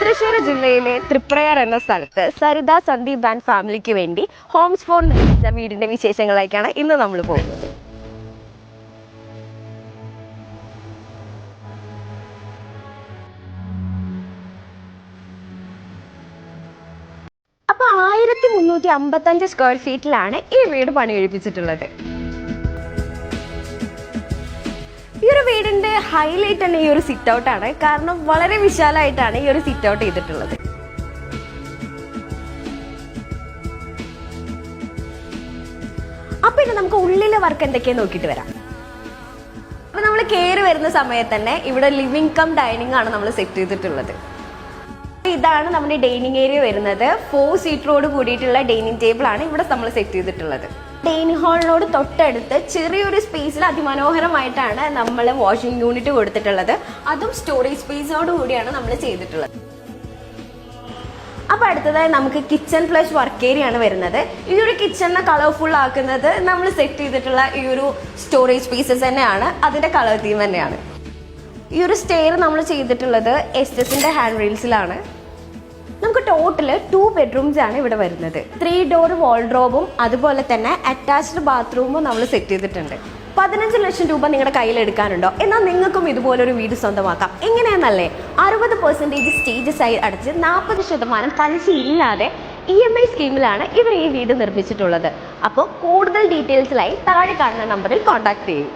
തൃശ്ശൂർ ജില്ലയിലെ തൃപ്രയാർ എന്ന സ്ഥലത്ത് സരിത സന്ദീപ് ആൻഡ് ഫാമിലിക്ക് വേണ്ടി ഹോംസ് ഫോർ നിർമ്മിച്ച വീടിന്റെ വിശേഷങ്ങളിലേക്കാണ് ഇന്ന് നമ്മൾ പോകുന്നത്. അപ്പൊ 1355 സ്ക്വയർ ഫീറ്റിലാണ് ഈ വീട് പണികഴിപ്പിച്ചിട്ടുള്ളത്. ഈ ഒരു വീടിന്റെ ഹൈലൈറ്റ് തന്നെ ഈ ഒരു സിറ്റ് ഔട്ട് ആണ്. കാരണം വളരെ വിശാലമായിട്ടാണ് ഈ ഒരു സിറ്റ് ഔട്ട് ചെയ്തിട്ടുള്ളത്. അപ്പൊ ഇനി നമുക്ക് ഉള്ളിലെ വർക്ക് എന്തൊക്കെയാ നോക്കിയിട്ട് വരാം. അപ്പൊ നമ്മൾ കയറി വരുന്ന സമയത്ത് തന്നെ ഇവിടെ ലിവിംഗ് കം ഡൈനിങ് ആണ് നമ്മൾ സെറ്റ് ചെയ്തിട്ടുള്ളത്. ഇതാണ് നമ്മുടെ ഡൈനിങ് ഏരിയ വരുന്നത്. 4 സീറ്ററോട് കൂടിയിട്ടുള്ള ഡൈനിങ് ടേബിൾ ആണ് ഇവിടെ നമ്മൾ സെറ്റ് ചെയ്തിട്ടുള്ളത്. ഡൈനിങ് ഹാളിനോട് തൊട്ടടുത്ത് ചെറിയൊരു സ്പേസിൽ അതിമനോഹരമായിട്ടാണ് നമ്മൾ വാഷിംഗ് യൂണിറ്റ് കൊടുത്തിട്ടുള്ളത്. അതും സ്റ്റോറേജ് സ്പേസോട് കൂടിയാണ് നമ്മൾ ചെയ്തിട്ടുള്ളത്. അപ്പൊ അടുത്തതായി നമുക്ക് കിച്ചൺ പ്ലസ് വർക്ക് ഏരിയ ആണ് വരുന്നത്. ഈ ഒരു കിച്ചണിനെ കളർഫുൾ ആക്കുന്നത് നമ്മൾ സെറ്റ് ചെയ്തിട്ടുള്ള ഈ ഒരു സ്റ്റോറേജ് സ്പേസസ് തന്നെയാണ്. അതിന്റെ കളർ തീം തന്നെയാണ്. ഈ ഒരു സ്റ്റെയർ നമ്മൾ ചെയ്തിട്ടുള്ളത് എസ്എസിന്റെ ഹാൻഡ് റെയിൽസിലാണ്. നമുക്ക് ടോട്ടല് 2 ബെഡ്റൂംസ് ആണ് ഇവിടെ വരുന്നത്. 3 ഡോർ വാൾഡ്രോബും അതുപോലെ തന്നെ അറ്റാച്ച്ഡ് ബാത്റൂമും നമ്മൾ സെറ്റ് ചെയ്തിട്ടുണ്ട്. 15 ലക്ഷം രൂപ നിങ്ങളുടെ കയ്യിൽ എടുക്കാനുണ്ടോ? എന്നാൽ നിങ്ങൾക്കും ഇതുപോലൊരു വീട് സ്വന്തമാക്കാം. എങ്ങനെയാണെന്നല്ലേ, 60% സ്റ്റേജസ് ആയി അടച്ച് 40% പലിശ ഇല്ലാതെ EMI സ്കീമിലാണ് ഇവർ ഈ വീട് നിർമ്മിച്ചിട്ടുള്ളത്. അപ്പോൾ കൂടുതൽ ഡീറ്റെയിൽസിലായി താഴെ കാണുന്ന നമ്പറിൽ കോൺടാക്ട് ചെയ്യും.